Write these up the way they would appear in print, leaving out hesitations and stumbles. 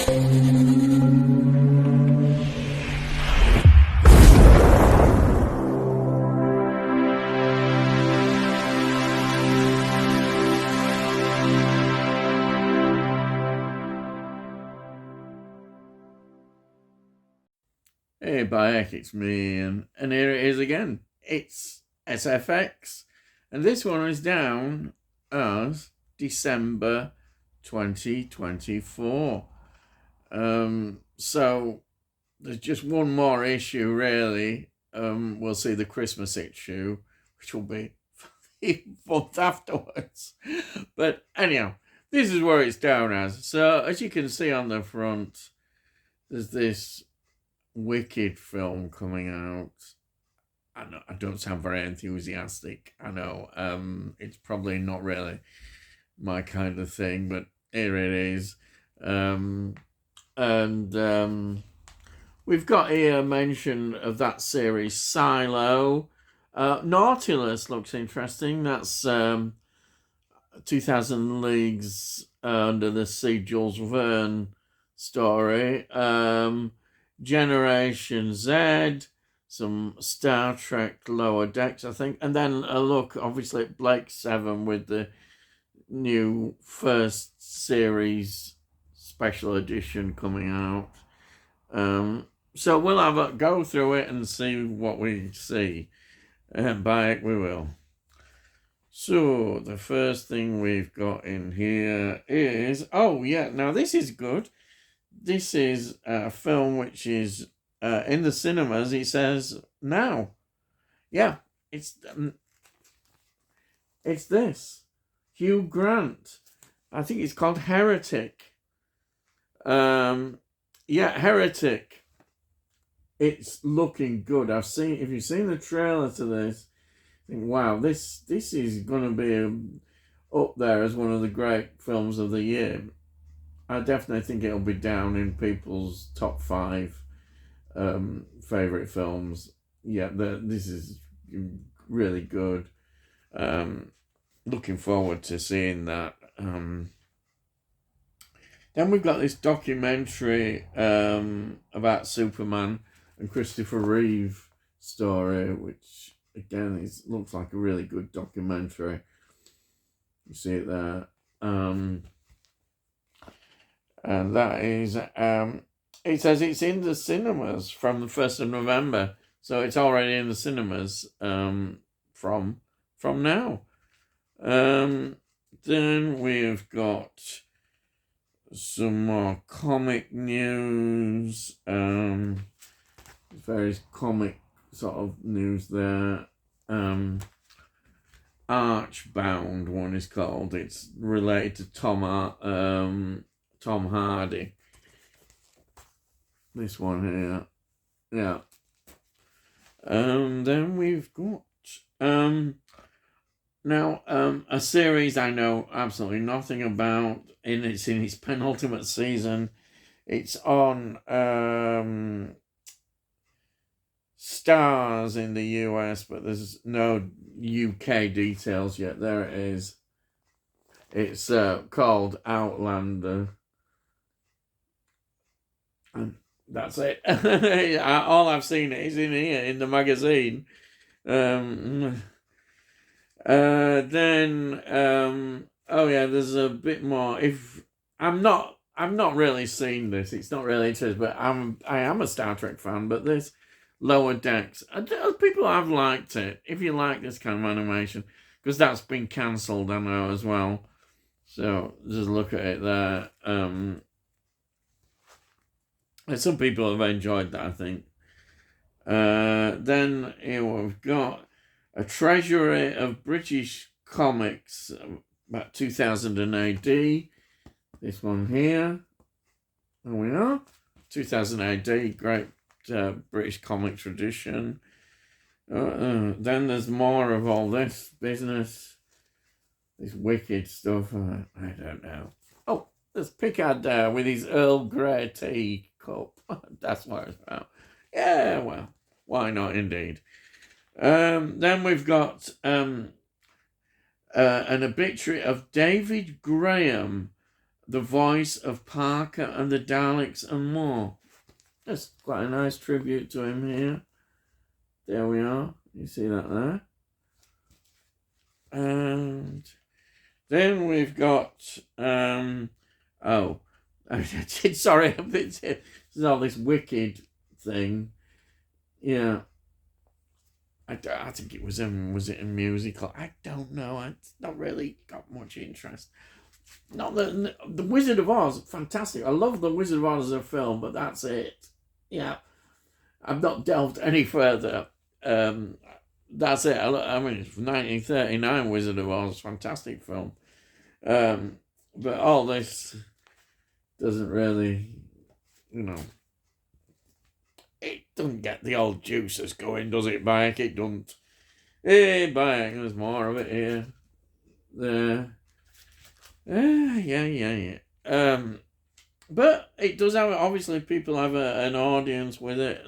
Hey, Bayek, it's me, and here it is again. It's SFX, and this one is down as December 2024. So there's just one more issue, really. We'll see the Christmas issue, which will be the month afterwards. But anyhow, this is where it's down as. So, as you can see on the front, there's this Wicked film coming out. I don't sound very enthusiastic. I know. It's probably not really my kind of thing, but here it is. And we've got here a mention of that series, Silo. Nautilus looks interesting. That's 2000 Leagues Under the Sea, Jules Verne story. Generation Z, some Star Trek Lower Decks, I think, and then a look, obviously, at Blake 7 with the new first series special edition coming out. So we'll have a go through it and see what we see. By it we will. So the first thing we've got in here is, oh yeah, now this is good. This is a film which is in the cinemas. It says now, yeah, it's this Hugh Grant. I think it's called Heretic. Yeah, Heretic. It's looking good. If you've seen the trailer to this, I think, wow, this is going to be up there as one of the great films of the year. I definitely think it'll be down in people's top 5 favourite films. Yeah, this is really good. Looking forward to seeing that. Then we've got this documentary about Superman and Christopher Reeve story, which again looks like a really good documentary. You see it there. And that is, it says it's in the cinemas from the 1st of November. So it's already in the cinemas from now. Then we've got some more comic news. Various comic sort of news there. Archbound one is called. It's related to Tom Hardy. This one here. Yeah. Then we've got now a series I know absolutely nothing about. It's in its penultimate season. It's on Stars in the US, but there's no UK details yet. There it is. It's called Outlander. And that's it. All I've seen is in here in the magazine. Then oh yeah, there's a bit more. If I'm not really seen this. It's not really interesting, but I am a Star Trek fan. But this Lower Decks, people have liked it. If you like this kind of animation, because that's been cancelled, I know as well. So just look at it there. Some people have enjoyed that, I think. Then here we've got a treasury of British comics, about 2000 AD. This one here. There we are. 2000 AD, great British comic tradition. Then there's more of all this business. This wicked stuff. I don't know. Oh, there's Picard there with his Earl Grey tea cup. That's what it's about. Yeah, well, why not indeed? Then we've got an obituary of David Graham, the voice of Parker and the Daleks and more. That's quite a nice tribute to him here. There we are. You see that there? And then we've got, sorry, there's all this Wicked thing. Yeah. I think it was it a musical? I don't know. It's not really got much interest. Not the Wizard of Oz, fantastic. I love the Wizard of Oz as a film, but that's it. Yeah, I've not delved any further. That's it. I mean, it's 1939 Wizard of Oz, fantastic film. But all this doesn't really, it doesn't get the old juices going, does it, Bayek? It doesn't. Hey, Bayek, there's more of it here. There. Yeah. But it does have, obviously, people have an audience with it.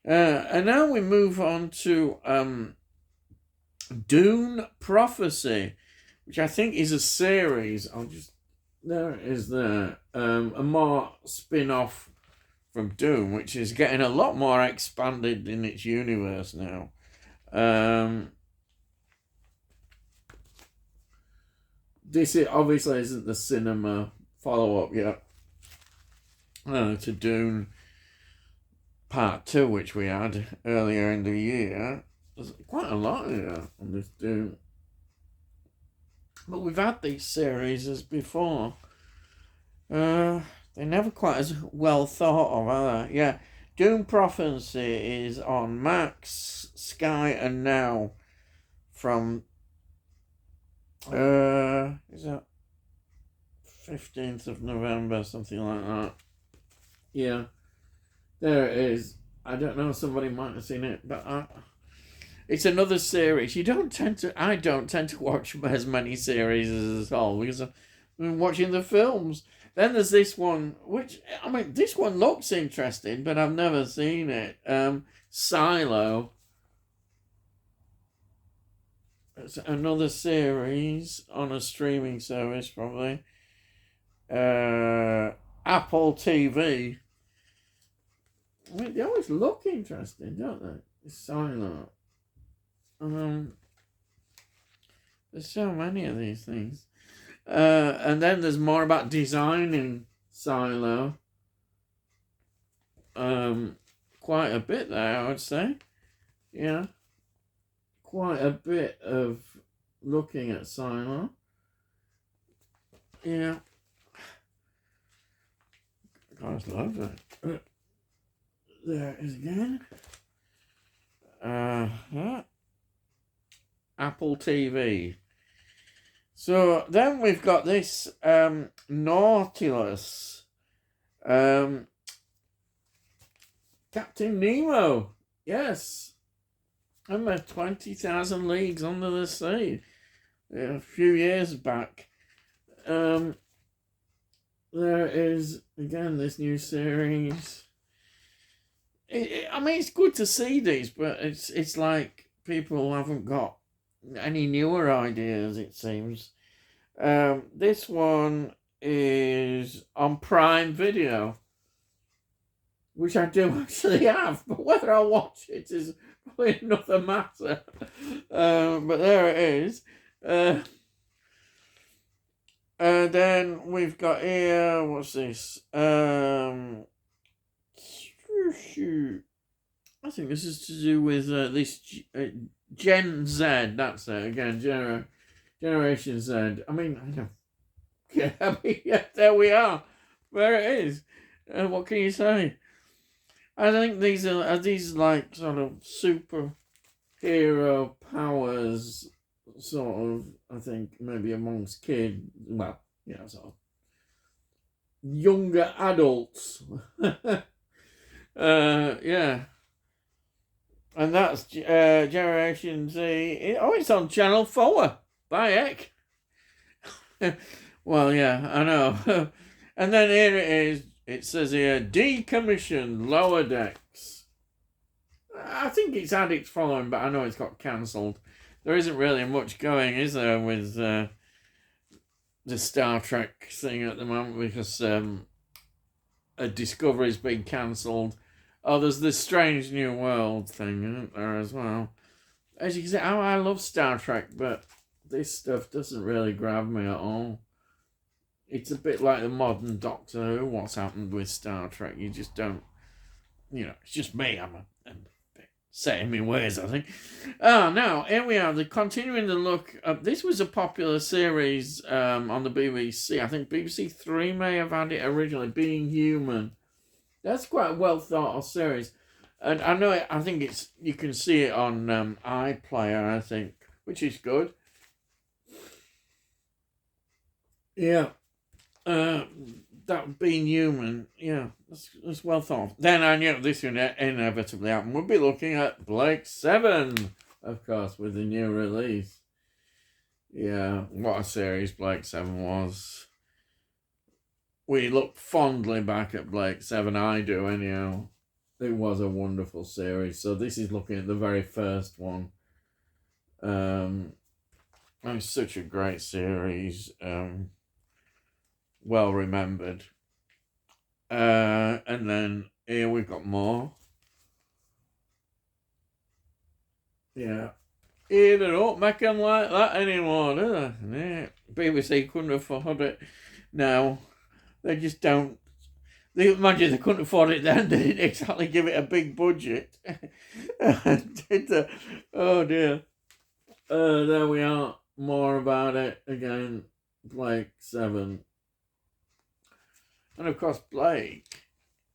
And now we move on to Dune Prophecy, which I think is a series. There it is there. A more spin-off from Dune, which is getting a lot more expanded in its universe now. This obviously isn't the cinema follow-up yet to Dune Part 2, which we had earlier in the year. There's quite a lot here on this Dune. But we've had these series as before. They're never quite as well thought of, are they? Yeah, Dune Prophecy is on Max, Sky, and Now from is that 15th of November, something like that. Yeah, there it is. I don't know, somebody might have seen it, but it's another series. I don't tend to watch as many series as all because I've been watching the films. Then there's this one, which, I mean, this one looks interesting, but I've never seen it. Silo. It's another series on a streaming service, probably. Apple TV. I mean, they always look interesting, don't they? Silo. There's so many of these things. And then there's more about designing Silo. Quite a bit there, I would say. Yeah. Quite a bit of looking at Silo. Yeah. I just love it. There it is again. Apple TV. So then we've got this Nautilus. Captain Nemo. Yes. And 20,000 Leagues Under the Sea. A few years back. There is, again, this new series. I mean, it's good to see these, but it's like people haven't got any newer ideas, it seems. This one is on Prime Video, which I do actually have, but whether I watch it is probably another matter. But there it is. And then we've got here, what's this? I think this is to do with this Gen Z, that's it, again, Generation Z. I mean, I know. Yeah, yeah, there we are. There it is. What can you say? I think these are these like sort of superhero powers, sort of, I think, maybe amongst kids, well, yeah, sort of younger adults. Yeah. And that's Generation Z. It's on Channel 4. By heck. Well, yeah, I know. And then here it is. It says here, decommissioned Lower Decks. I think it's had its following, but I know it's got cancelled. There isn't really much going, is there, with the Star Trek thing at the moment because a Discovery's been cancelled. Oh, there's this Strange New World thing, isn't there, as well? As you can see, I love Star Trek, but this stuff doesn't really grab me at all. It's a bit like the modern Doctor Who, what's happened with Star Trek. You just don't, it's just me. I'm a bit set in my ways, I think. Oh, now, here we are. Continuing the look. This was a popular series on the BBC. I think BBC Three may have had it originally, Being Human. That's quite a well thought of series. And I think you can see it on iPlayer, I think, which is good. Yeah. That Being Human, yeah, that's well thought. Then I knew this inevitably happened. We'll be looking at Blake 7, of course, with the new release. Yeah, what a series Blake 7 was. We look fondly back at Blake 7, I do anyhow. It was a wonderful series. So this is looking at the very first one. It's such a great series. Well remembered. And then here we've got more. Yeah. Here they don't make them like that anymore, do they? Yeah. BBC couldn't afford it. Now, they just don't. Imagine they couldn't afford it then. They didn't exactly give it a big budget. Oh dear. There we are. More about it again. Blake 7. And of course, Blake.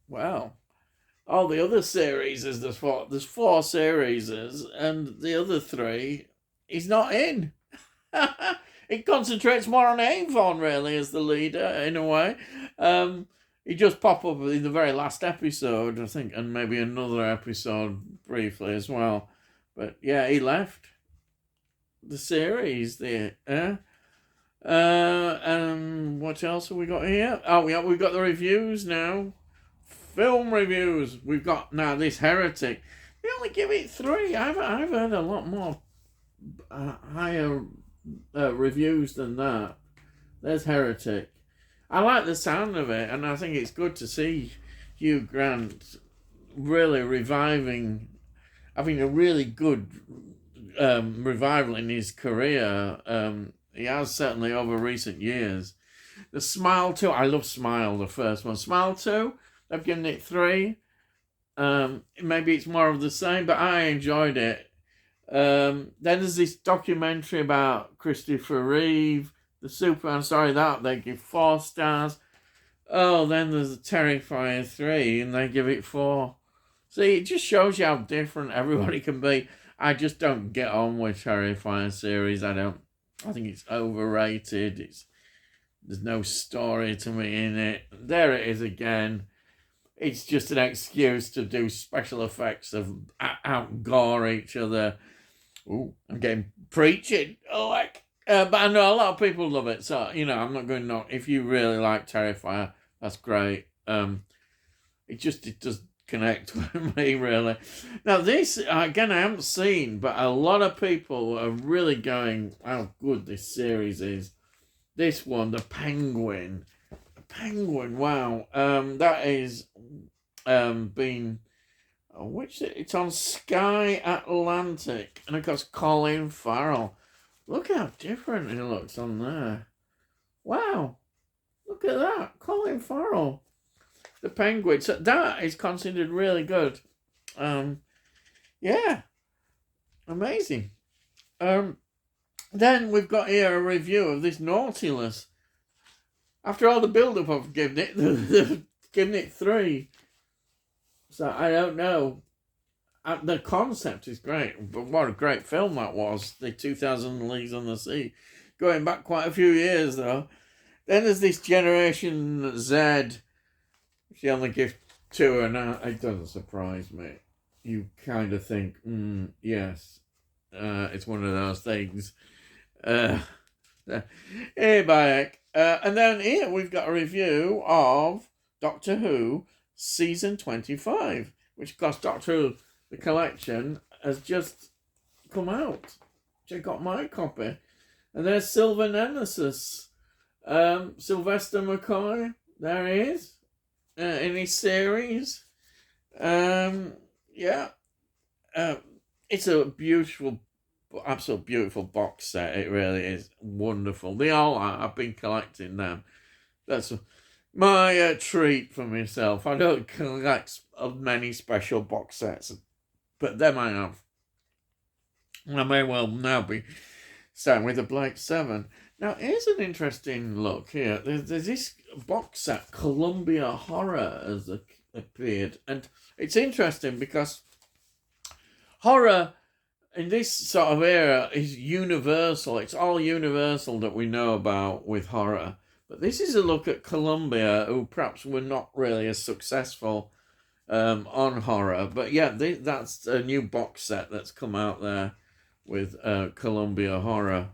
Well, all the other series there's four series, and the other three he's not in. It concentrates more on Avon really as the leader in a way. He just popped up in the very last episode, I think, and maybe another episode briefly as well. But yeah, he left the series there. And what else have we got here? Oh, yeah, we've got the reviews now. Film reviews. We've got now this Heretic. We only give it 3. I've heard a lot more higher reviews than that. There's Heretic. I like the sound of it, and I think it's good to see Hugh Grant really reviving, having a really good revival in his career. He has certainly over recent years. The Smile 2, I love Smile, the first one. Smile 2, I've given it 3. Maybe it's more of the same, but I enjoyed it. Then there's this documentary about Christopher Reeve, the Superman story, that they give 4 stars. Oh, then there's the Terrifier 3, and they give it 4. See, it just shows you how different everybody can be. I just don't get on with Terrifier series. I think it's overrated. There's no story to me in it. There it is again. It's just an excuse to do special effects of out-gore each other. Ooh, I'm getting preaching. But I know a lot of people love it. So, I'm not going to knock. If you really like Terrifier, that's great. It does connect with me, really. Now, this, again, I haven't seen, but a lot of people are really going, how good this series is. This one, The Penguin. The Penguin, wow. That is been... it's on Sky Atlantic. And, of course, Colin Farrell. Look how different he looks on there. Wow. Look at that. Colin Farrell. The Penguin. So that is considered really good. Yeah. Amazing. Then we've got here a review of this Nautilus. After all the build-up I've given it, they've given it 3. So I don't know. The concept is great, but what a great film that was. The 2000 Leagues on the Sea. Going back quite a few years, though. Then there's this Generation Z. She only gives 2, and it doesn't surprise me. You kind of think, yes, it's one of those things. Hey, Bayek. And then here we've got a review of Doctor Who Season 25, which, of course, Doctor Who, the collection, has just come out. Check out my copy. And there's Silver Nemesis. Sylvester McCoy, there he is, in his series. Yeah, uh, it's a beautiful, absolute beautiful box set. It really is wonderful. They all are. I've been collecting them. That's my treat for myself. I don't collect many special box sets, but them I have. I may well now be starting with the Blake 7. Now, here's an interesting look here. There's this box set, Columbia Horror, has appeared. And it's interesting because horror in this sort of era is universal. It's all universal that we know about with horror. But this is a look at Columbia, who perhaps were not really as successful on horror. But yeah, that's a new box set that's come out there with Columbia Horror.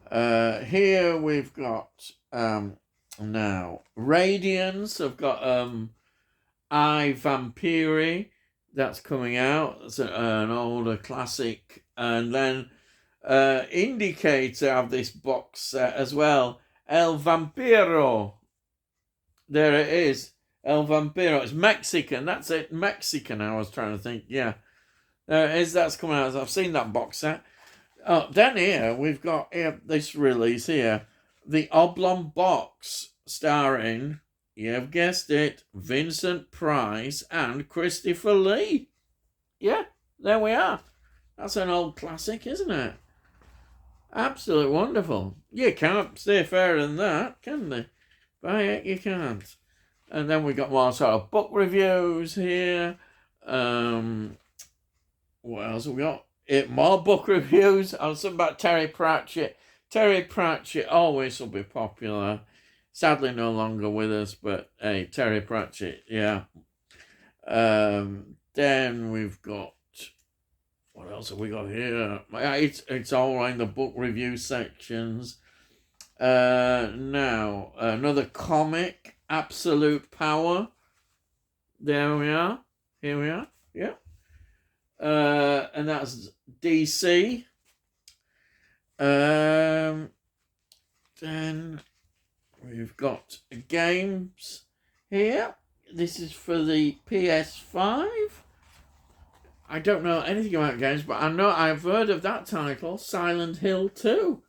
Here we've got now Radiance. I've got I Vampiri. That's coming out. It's an older classic. And then Indicator have this box set as well. El Vampiro. There it is. El Vampiro. It's Mexican. That's it. Mexican, I was trying to think. Yeah. There it is. That's coming out. I've seen that box set. Then here, we've got this release here. The Oblong Box, starring, you've guessed it, Vincent Price and Christopher Lee. Yeah, there we are. That's an old classic, isn't it? Absolutely wonderful. You can't say fairer than that, can they? By it, you can't. And then we got more sort of book reviews here. What else have we got? More book reviews. I was talking about Terry Pratchett. Terry Pratchett always will be popular. Sadly, no longer with us, but hey, Terry Pratchett, yeah. Then we've got, what else have we got here? It's all in the book review sections. Now, another comic, Absolute Power. There we are. Here we are. Yeah. And that's DC. Then we've got games here. This is for the PS5. I don't know anything about games, but I know I've heard of that title, Silent Hill 2.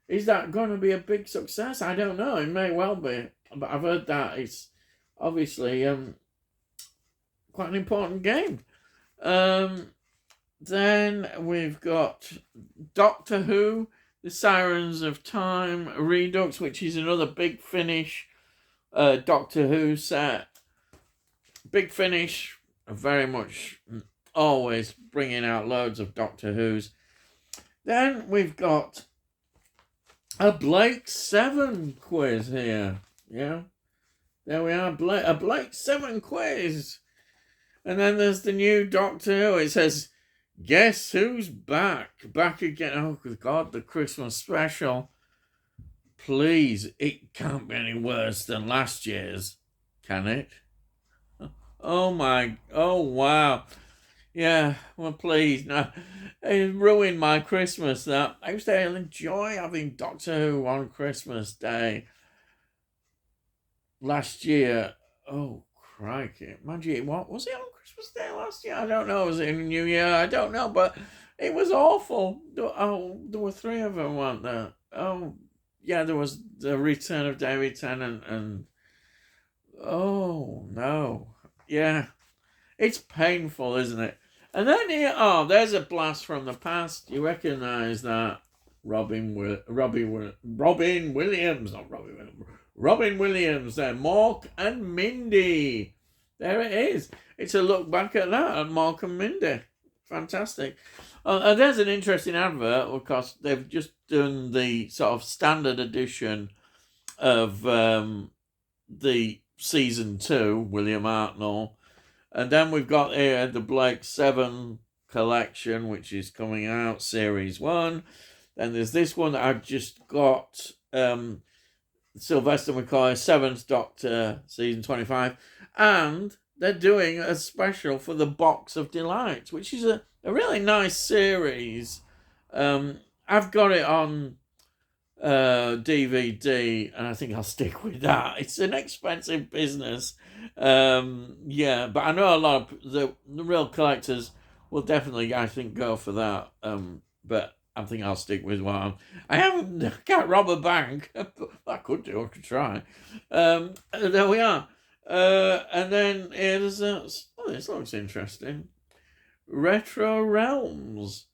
Is that going to be a big success? I don't know. It may well be, but I've heard that it's obviously quite an important game. Then we've got Doctor Who, The Sirens of Time Redux, which is another Big Finish Doctor Who set. Big Finish, very much always bringing out loads of Doctor Who's. Then we've got a Blake 7 quiz here. Yeah, there we are, a Blake 7 quiz. And then there's the new Doctor Who. It says, guess who's back? Back again. Oh, God, the Christmas special. Please, it can't be any worse than last year's, can it? Oh, wow. Yeah, well, please, no. It ruined my Christmas, that. I used to enjoy having Doctor Who on Christmas Day. Last year, oh, crikey. Imagine, what was it on Christmas Day last year? I don't know. Was it in New Year? I don't know, but it was awful. Oh, there were 3 of them, weren't there? Oh, yeah, there was the return of David Tennant and oh, no. Yeah, it's painful, isn't it? And then here, there's a blast from the past. You recognise that? Robin Williams, not Robin Williams. Robin Williams there, Mork and Mindy. There it is. It's a look back at that, at Mork and Mindy. Fantastic. There's an interesting advert, because they've just done the sort of standard edition of the season 2, William Hartnell. And then we've got here the Blake 7 collection, which is coming out, series 1. Then there's this one that I've just got, Sylvester McCoy, 7th Doctor, season 25. And they're doing a special for the Box of Delights, which is a really nice series. I've got it on DVD, and I think I'll stick with that. It's an expensive business, yeah, but I know a lot of the real collectors will definitely, I think, go for that. But I think I'll stick with one. I can't rob a bank. I could do. I could try. There we are. And then here's oh, this looks interesting. Retro Realms.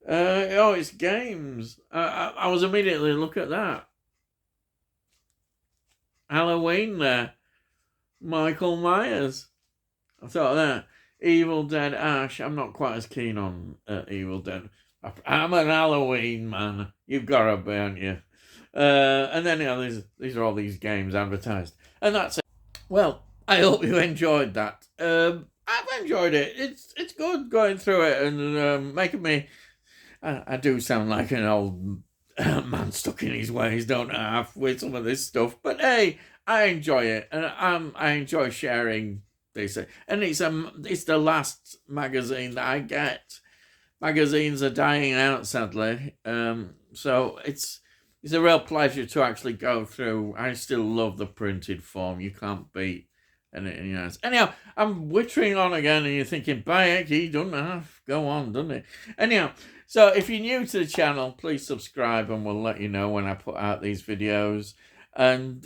Oh, it's games. I was immediately look at that. Halloween there. Michael Myers. I thought of that. Evil Dead Ash. I'm not quite as keen on Evil Dead. I'm an Halloween man. You've got to be, aren't you? And then, you know, these are all these games advertised. And that's it. Well, I hope you enjoyed that. I've enjoyed it. It's good going through it and making me... I do sound like an old man stuck in his ways, don't I, with some of this stuff. But hey, I enjoy it, and I enjoy sharing this. And it's the last magazine that I get. Magazines are dying out, sadly. So it's a real pleasure to actually go through. I still love the printed form. You can't beat anything else. Anyhow, I'm wittering on again, and you're thinking, Bayek, he doesn't have go on, doesn't he? Anyhow. So if you're new to the channel, please subscribe and we'll let you know when I put out these videos. And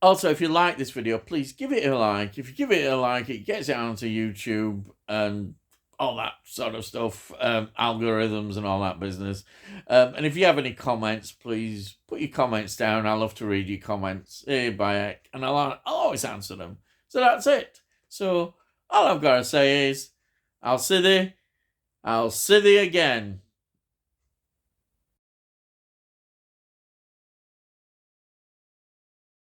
also, if you like this video, please give it a like. If you give it a like, it gets it onto YouTube and all that sort of stuff, algorithms and all that business. And if you have any comments, please put your comments down. I love to read your comments. Hey, Bayek. And I'll always answer them. So that's it. So all I've got to say is, I'll see thee again.